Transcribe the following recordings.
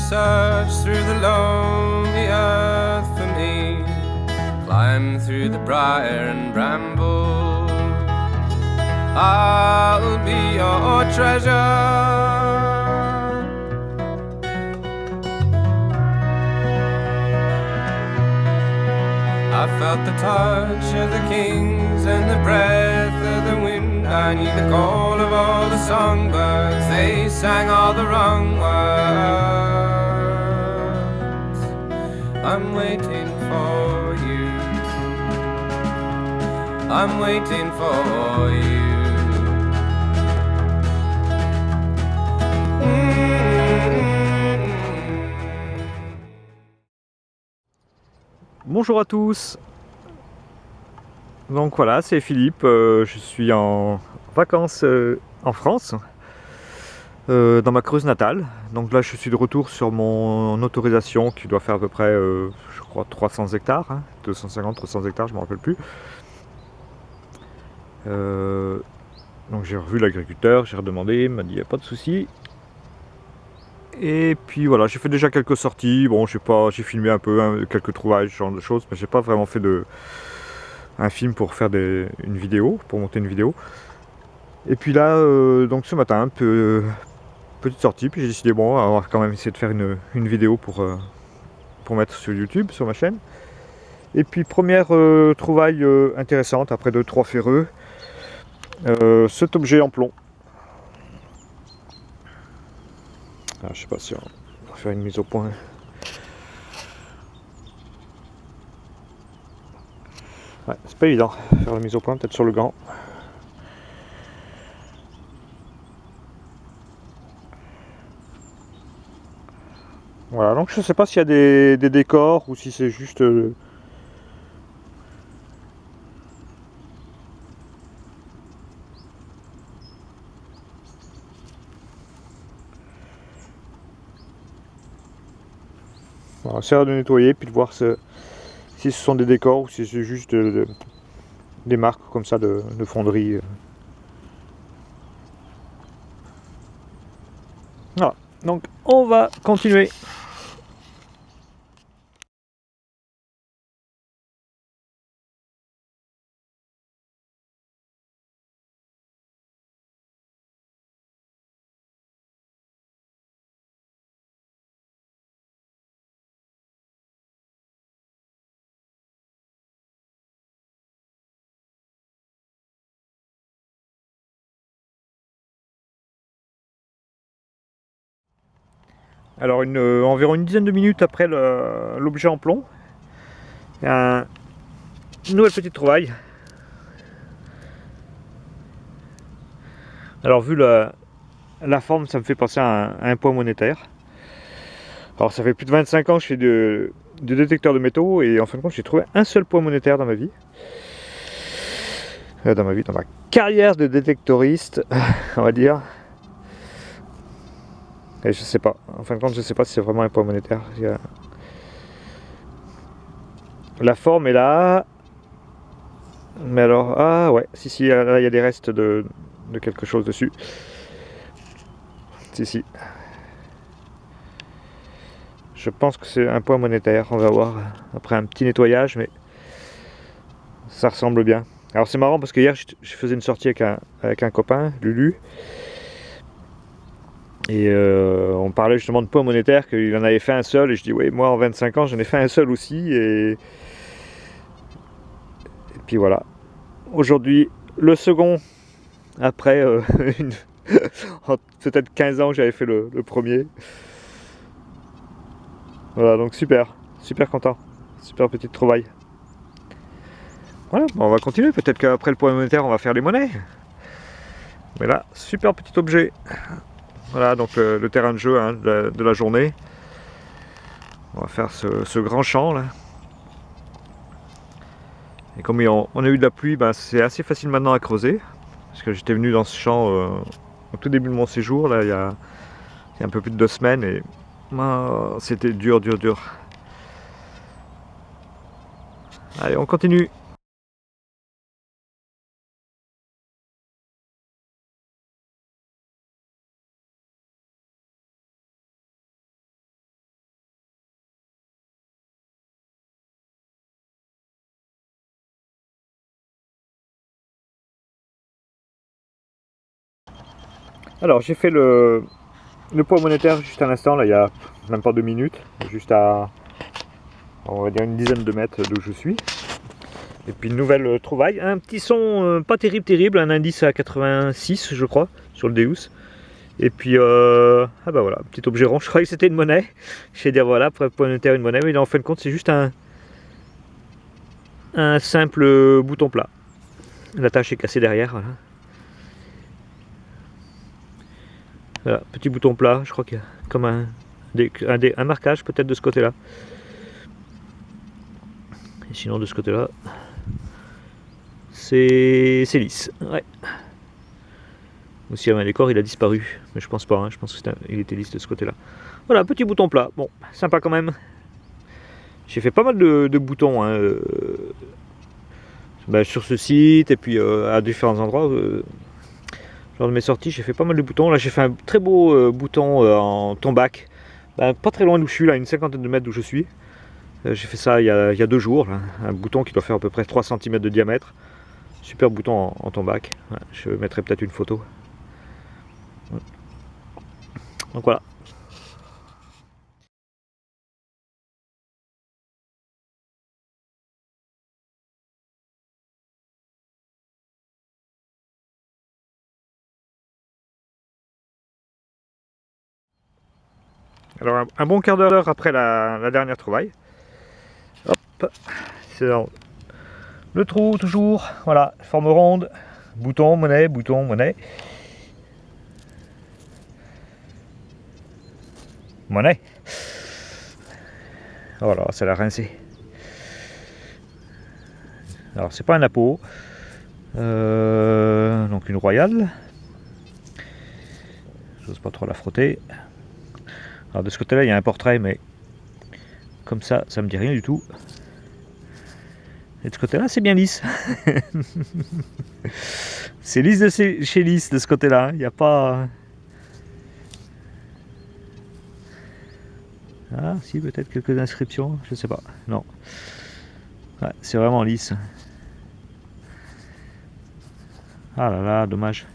search through the lonely earth for me, climb through the briar and bramble, I'll be your treasure. I felt the touch of the kings and the breath of the wind. I knew the call of all the songbirds. They sang all the wrong words. I'm waiting for you. I'm waiting for you. Bonjour à tous. Donc voilà, c'est Philippe, je suis en vacances en France, dans ma Creuse natale. Donc là je suis de retour sur mon autorisation qui doit faire à peu près, je crois 300 hectares, hein, 250, 300 hectares, je ne me rappelle plus. Donc j'ai revu l'agriculteur, j'ai redemandé, il m'a dit il n'y a pas de souci. Et puis voilà, j'ai fait déjà quelques sorties, bon j'ai filmé un peu, hein, quelques trouvailles, ce genre de choses, mais j'ai pas vraiment fait un film pour faire une vidéo, pour monter une vidéo. Et puis là, donc ce matin, petite sortie, puis j'ai décidé, bon, on va quand même essayer de faire une vidéo pour mettre sur YouTube, sur ma chaîne. Et puis première trouvaille intéressante, après 2-3 ferreux, cet objet en plomb. Ah, je sais pas si on va faire une mise au point. Ouais, c'est pas évident, faire la mise au point, peut-être sur le gant. Voilà, donc je sais pas s'il y a des décors ou si c'est juste... Voilà, on essaiera de nettoyer puis de voir si ce sont des décors ou si c'est juste des marques comme ça de fonderie. Voilà, donc on va continuer. Alors environ une dizaine de minutes après l'objet en plomb, il y a une nouvelle petite trouvaille. Alors vu la forme, ça me fait penser à un poids monétaire. Alors ça fait plus de 25 ans que je fais de détecteur de métaux et en fin de compte j'ai trouvé un seul poids monétaire dans ma vie. Dans ma carrière de détectoriste, on va dire. Et je sais pas, en fin de compte je sais pas si c'est vraiment un poids monétaire. La forme est là. Mais alors, ah ouais, si, là il y a des restes de quelque chose dessus. Si. Je pense que c'est un poids monétaire, on va voir après un petit nettoyage, mais ça ressemble bien. Alors c'est marrant parce que hier je faisais une sortie avec un copain, Lulu, et on parlait justement de poids monétaire, qu'il en avait fait un seul, et je dis oui, moi en 25 ans j'en ai fait un seul aussi, et puis voilà. Aujourd'hui, le second, après peut-être 15 ans que j'avais fait le premier. Voilà, donc super content, super petite trouvaille. Voilà, on va continuer, peut-être qu'après le poids monétaire on va faire les monnaies. Mais là, super petit objet. Voilà, donc le terrain de jeu, hein, de la journée. On va faire ce grand champ là. Et comme on a eu de la pluie, ben, c'est assez facile maintenant à creuser. Parce que j'étais venu dans ce champ au tout début de mon séjour, là, il y a un peu plus de 2 semaines, et c'était dur. Allez, on continue. Alors j'ai fait le poids monétaire juste à l'instant, là il y a même pas 2 minutes, juste à on va dire une dizaine de mètres d'où je suis. Et puis une nouvelle trouvaille, un petit son pas terrible, un indice à 86 je crois sur le Deus. Et puis ah bah voilà, petit objet rond, je croyais que c'était une monnaie. Je vais dire voilà, poids monétaire une monnaie, mais en fin de compte c'est juste un simple bouton plat. La tâche est cassée derrière, voilà. Voilà, petit bouton plat, je crois qu'il y a comme un marquage peut-être de ce côté-là. Et sinon de ce côté-là, c'est lisse. Ouais. Aussi un décor, il a disparu, mais je pense pas, hein, je pense qu'il était lisse de ce côté-là. Voilà, petit bouton plat, bon, sympa quand même. J'ai fait pas mal de boutons hein, sur ce site et puis à différents endroits. Lors de mes sorties, j'ai fait pas mal de boutons. Là, j'ai fait un très beau bouton en tombac, pas très loin d'où je suis, là, une cinquantaine de mètres d'où je suis. J'ai fait ça il y a 2 jours, là. Un bouton qui doit faire à peu près 3 cm de diamètre. Super bouton en tombac. Ouais, je mettrai peut-être une photo. Donc voilà. Alors un bon quart d'heure après la dernière trouvaille. Hop, c'est dans le trou toujours. Voilà, forme ronde. Bouton, monnaie, bouton, monnaie. Monnaie. Voilà, ça l'a rincé. Alors c'est pas un apôt. Donc une royale. J'ose pas trop la frotter. Alors de ce côté-là, il y a un portrait, mais comme ça me dit rien du tout. Et de ce côté-là, c'est bien lisse. C'est lisse de chez lisse de ce côté-là. Il n'y a pas. Ah, si, peut-être quelques inscriptions, je sais pas. Non. Ouais, c'est vraiment lisse. Ah là là, dommage.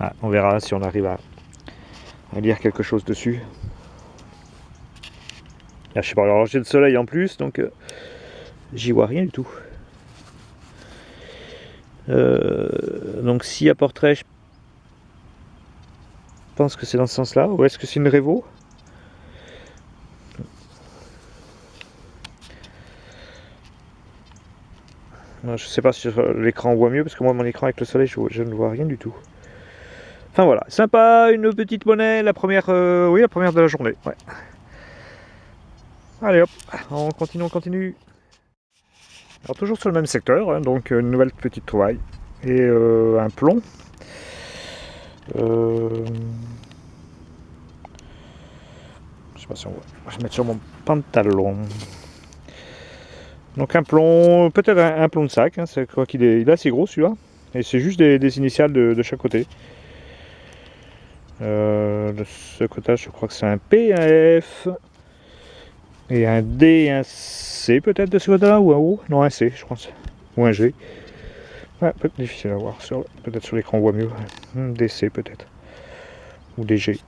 Ah, on verra si on arrive à lire quelque chose dessus. Là, je sais pas, alors j'ai le soleil en plus, donc j'y vois rien du tout. Donc s'il y a portrait, je pense que c'est dans ce sens-là. Ou est-ce que c'est une Révo? Je sais pas si sur l'écran on voit mieux, parce que moi mon écran avec le soleil, je ne vois rien du tout. Enfin voilà, sympa, une petite monnaie, la première, oui, la première de la journée. Ouais. Allez hop, on continue. Alors toujours sur le même secteur, hein, donc une nouvelle petite trouvaille et un plomb. Je sais pas si on voit. Je vais mettre sur mon pantalon. Donc un plomb, peut-être un plomb de sac. Hein, c'est quoi qu'il est, il est assez gros celui-là. Et c'est juste des initiales de chaque côté. De ce côté, je crois que c'est un P, un F. Et un D et un C peut-être de ce côté-là, ou un O. Non, un C, je pense. Ou un G. Ouais, peut-être difficile à voir. Peut-être sur l'écran on voit mieux. DC peut-être. Ou DG.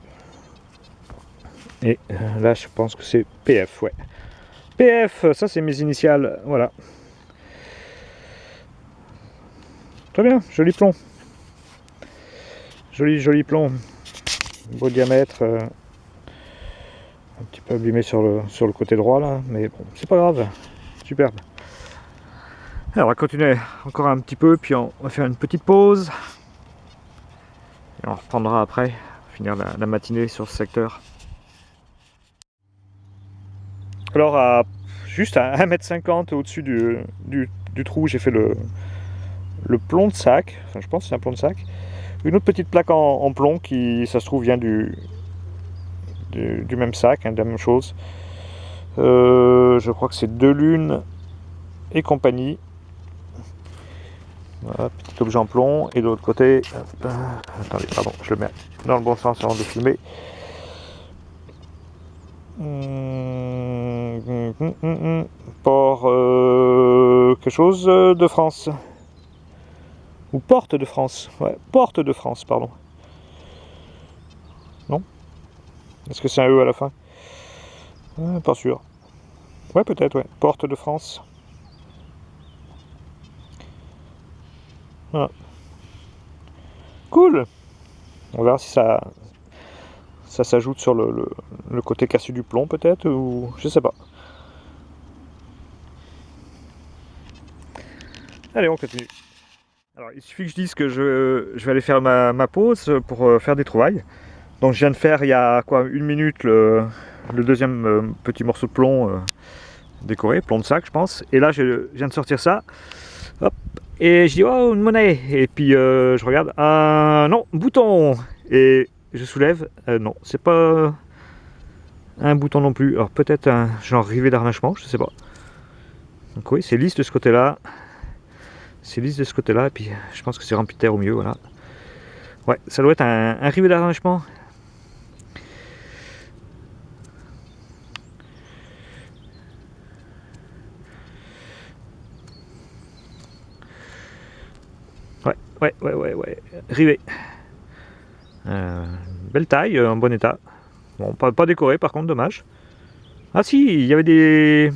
Et là, je pense que c'est PF, ouais. PF, ça c'est mes initiales, voilà. Très bien, joli plomb. Joli plomb. Beau diamètre. Un petit peu abîmé sur le côté droit là, mais bon, c'est pas grave. Superbe. Alors on va continuer encore un petit peu, puis on va faire une petite pause. Et on reprendra après, finir la matinée sur ce secteur. Alors juste à 1,50 m au-dessus du trou, j'ai fait le plomb de sac. Enfin je pense que c'est un plomb de sac. Une autre petite plaque en plomb qui, ça se trouve, vient du même sac, hein, de la même chose. Je crois que c'est Deux Lunes et compagnie. Voilà, petit objet en plomb. Et de l'autre côté, attendez, pardon, je le mets dans le bon sens avant de filmer. Port quelque chose de France. Ou Porte de France. Ouais, Porte de France, pardon. Non? Est-ce que c'est un E à la fin? Pas sûr. Ouais, peut-être, ouais. Porte de France. Voilà. Cool! On verra si ça s'ajoute sur le côté cassé du plomb, peut-être, ou je sais pas. Allez, on continue. Alors, il suffit que je dise que je vais aller faire ma pause pour faire des trouvailles. Donc, je viens de faire il y a quoi, 1 minute le deuxième petit morceau de plomb décoré, plomb de sac, je pense. Et là, je viens de sortir ça. Hop. Et je dis, oh, une monnaie. Et puis, je regarde. Non, bouton. Et je soulève. Non, c'est pas un bouton non plus. Alors, peut-être un genre rivet d'harnachement, je sais pas. Donc, oui, c'est lisse de ce côté-là. C'est lisse de ce côté-là, et puis je pense que c'est rempli de terre au milieu, voilà. Ouais, ça doit être un rivet d'arrangement. Ouais. Rivet. Belle taille, en bon état. Bon, pas décoré par contre, dommage. Ah si, il y avait des...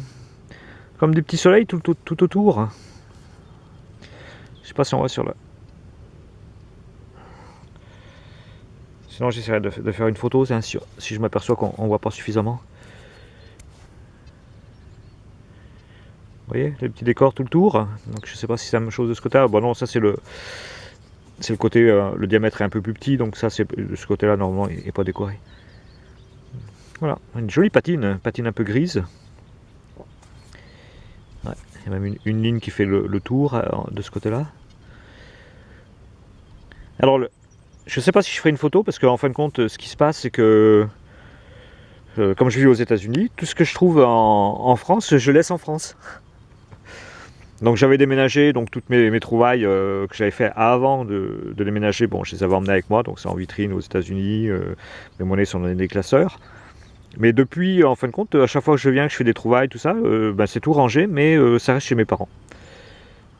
comme des petits soleils tout autour. Je sais pas si on voit sur le... Sinon j'essaierai de faire une photo, si je m'aperçois qu'on voit pas suffisamment. Vous voyez, les petits décors tout le tour. Donc je sais pas si c'est la même chose de ce côté-là. Bon non, ça c'est le côté, le diamètre est un peu plus petit, donc ça c'est de ce côté-là normalement il n'est pas décoré. Voilà, une jolie patine un peu grise. Ouais, il y a même une ligne qui fait le tour de ce côté-là. Alors, je ne sais pas si je ferai une photo, parce qu'en fin de compte, ce qui se passe, c'est que, comme je vis aux États-Unis, tout ce que je trouve en France, je laisse en France. Donc j'avais déménagé, donc toutes mes trouvailles que j'avais fait avant de déménager, bon, je les avais emmenées avec moi, donc c'est en vitrine aux États-Unis, mes monnaies sont dans des classeurs. Mais depuis, en fin de compte, à chaque fois que je viens, que je fais des trouvailles, tout ça, ben, c'est tout rangé, mais ça reste chez mes parents.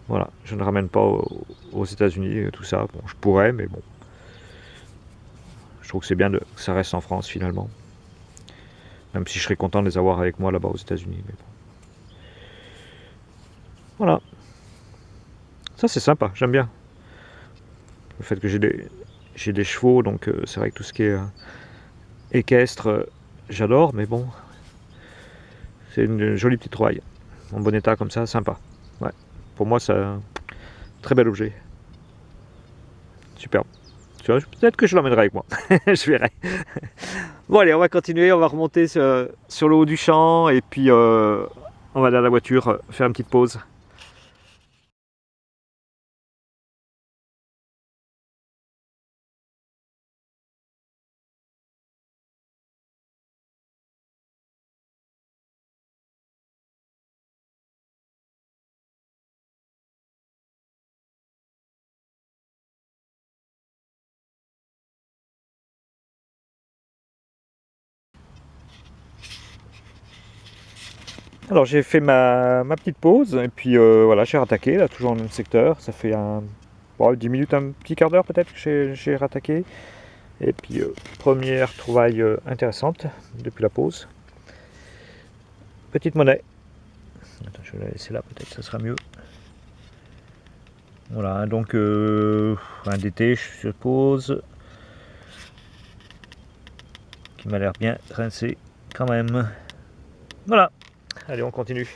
Voilà, je ne ramène pas aux États-Unis tout ça. Bon, je pourrais, mais bon. Je trouve que c'est bien que ça reste en France finalement. Même si je serais content de les avoir avec moi là-bas aux États-Unis. Mais bon. Voilà. Ça c'est sympa, j'aime bien. Le fait que j'ai des chevaux, donc c'est vrai que tout ce qui est équestre, j'adore, mais bon. C'est une jolie petite trouvaille. En bon état comme ça, sympa. Ouais. Pour moi, c'est un très bel objet. Superbe. Peut-être que je l'emmènerai avec moi. Je verrai. Bon allez, on va continuer, on va remonter sur le haut du champ et puis on va aller à la voiture faire une petite pause. Alors j'ai fait ma petite pause et puis voilà, j'ai rattaqué là, toujours dans le même secteur. Ça fait 10 minutes, un petit quart d'heure peut-être que j'ai rattaqué. Et puis première trouvaille intéressante depuis la pause. Petite monnaie. Attends, je vais la laisser là, peut-être ça sera mieux. Voilà, donc un DT, je suppose, qui m'a l'air bien rincé quand même. Voilà. Allez, on continue.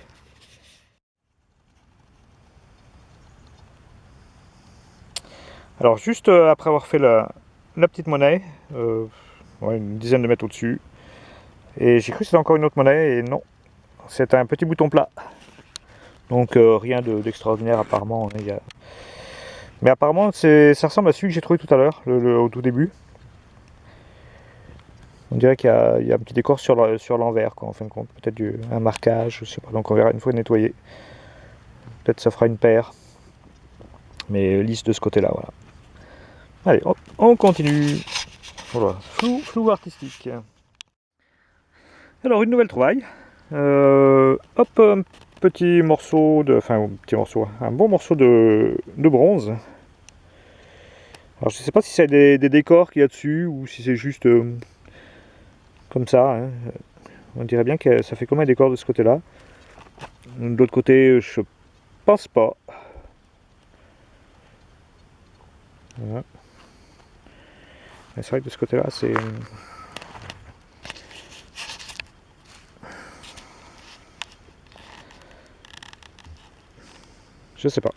Alors juste après avoir fait la petite monnaie, une dizaine de mètres au-dessus, et j'ai cru que c'était encore une autre monnaie, et non, c'est un petit bouton plat. Donc rien d'extraordinaire apparemment. Mais apparemment ça ressemble à celui que j'ai trouvé tout à l'heure, au tout début. On dirait qu'il y a un petit décor sur l'envers, en fin de compte. Peut-être un marquage, je sais pas. Donc on verra une fois nettoyé. Peut-être ça fera une paire. Mais lisse de ce côté-là, voilà. Allez, hop, on continue. Voilà, flou artistique. Alors une nouvelle trouvaille. Hop, un petit morceau un bon morceau de bronze. Alors je sais pas si c'est des décors qu'il y a dessus ou si c'est juste comme ça. Hein. On dirait bien que ça fait comme un décor de ce côté-là. De l'autre côté, je pense pas. Voilà. C'est vrai que de ce côté-là, c'est... Je sais pas.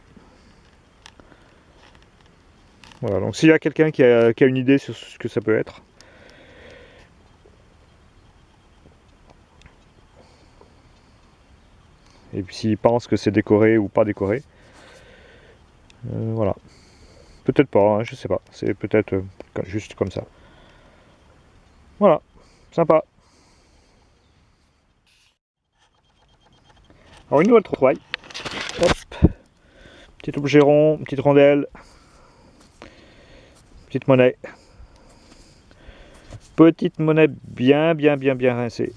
Voilà, donc s'il y a quelqu'un qui a une idée sur ce que ça peut être. Et puis s'il pense que c'est décoré ou pas décoré. Voilà. Peut-être pas, hein, je sais pas. C'est peut-être juste comme ça. Voilà, sympa. Alors une nouvelle trouvaille. Hop. Petit objet rond, petite rondelle. Petite monnaie. Petite monnaie bien rincée.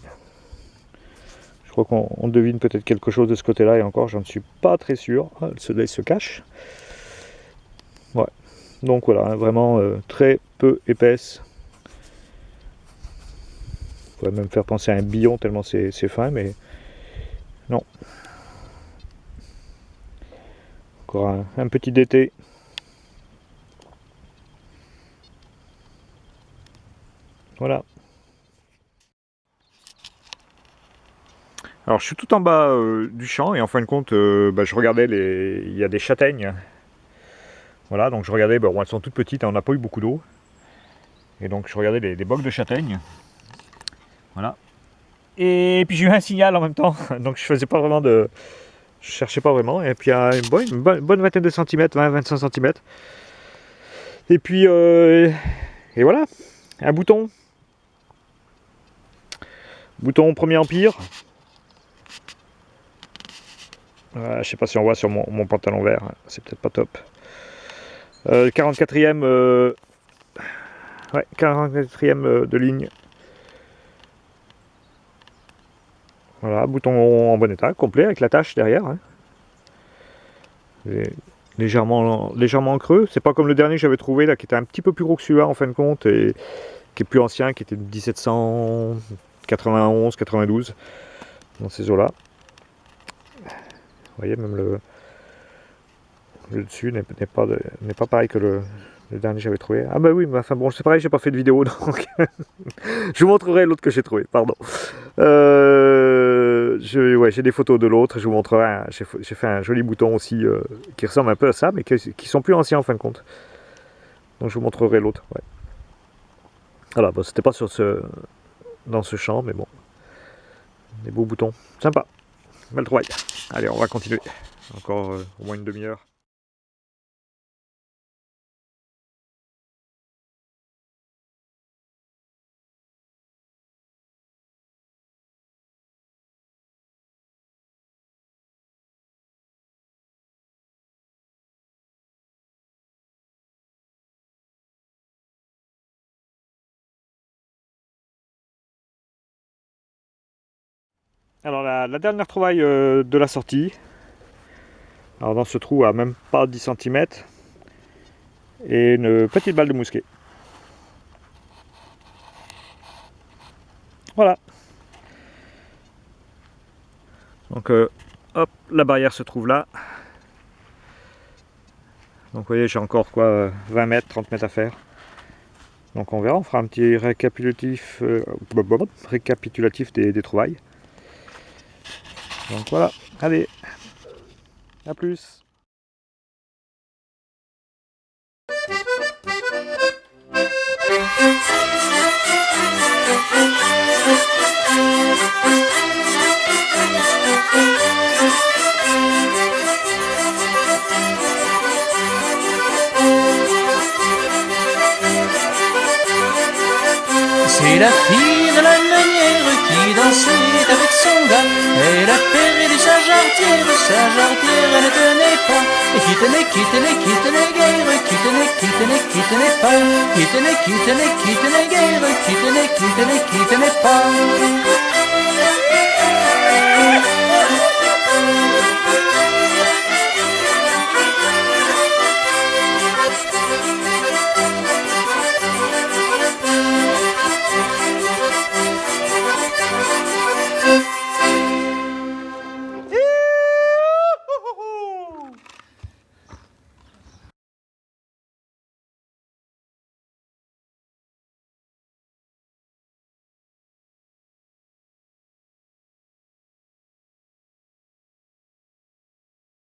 Je crois qu'on devine peut-être quelque chose de ce côté-là et encore, j'en suis pas très sûr. Ah, le soleil se cache. Ouais. Donc voilà, hein, vraiment très peu épaisse. On pourrait même faire penser à un billon tellement c'est fin, mais non. Encore un petit d'été. Voilà. Alors je suis tout en bas du champ et en fin de compte, je regardais il y a des châtaignes. Voilà, donc je regardais, bon, elles sont toutes petites, hein, on n'a pas eu beaucoup d'eau. Et donc je regardais les bocs de châtaignes. Voilà. Et puis j'ai eu un signal en même temps, donc je faisais pas vraiment de... Je cherchais pas vraiment, et puis il y a une bonne vingtaine de centimètres, 20-25 centimètres. Et puis, et voilà, un bouton. Bouton Premier Empire. Je sais pas si on voit sur mon pantalon vert, hein, c'est peut-être pas top. 44e, ouais, 44e de ligne. Voilà, bouton en bon état, complet avec la tâche derrière. Hein. Légèrement creux. C'est pas comme le dernier que j'avais trouvé là, qui était un petit peu plus gros que celui-là en fin de compte et qui est plus ancien, qui était de 1791, 92 dans ces eaux-là. Vous voyez, même le dessus n'est pas pareil que le dernier que j'avais trouvé. Ah bah oui, mais enfin bon, c'est pareil, j'ai pas fait de vidéo, donc je vous montrerai l'autre que j'ai trouvé, pardon. J'ai des photos de l'autre, je vous montrerai, j'ai fait un joli bouton aussi qui ressemble un peu à ça, mais qui sont plus anciens en fin de compte. Donc je vous montrerai l'autre, ouais. Voilà, bon, c'était pas dans ce champ, mais bon. Des beaux boutons, sympa, belle trouvaille. Allez, on va continuer, encore au moins une demi-heure. Alors la dernière trouvaille de la sortie, alors dans ce trou à même pas 10 cm, et une petite balle de mousquet. Voilà. Donc hop, la barrière se trouve là. Donc vous voyez, j'ai encore quoi, 20 mètres, 30 mètres à faire. Donc on verra, on fera un petit récapitulatif, des trouvailles. Donc voilà, allez, à plus. C'est la fille de la meunière qui dansait avec son gars. Elle a perdu sa jarretière elle ne tenait pas. Et qui tenait guère, qui tenait pas. Qui tenait guère, qui tenait pas.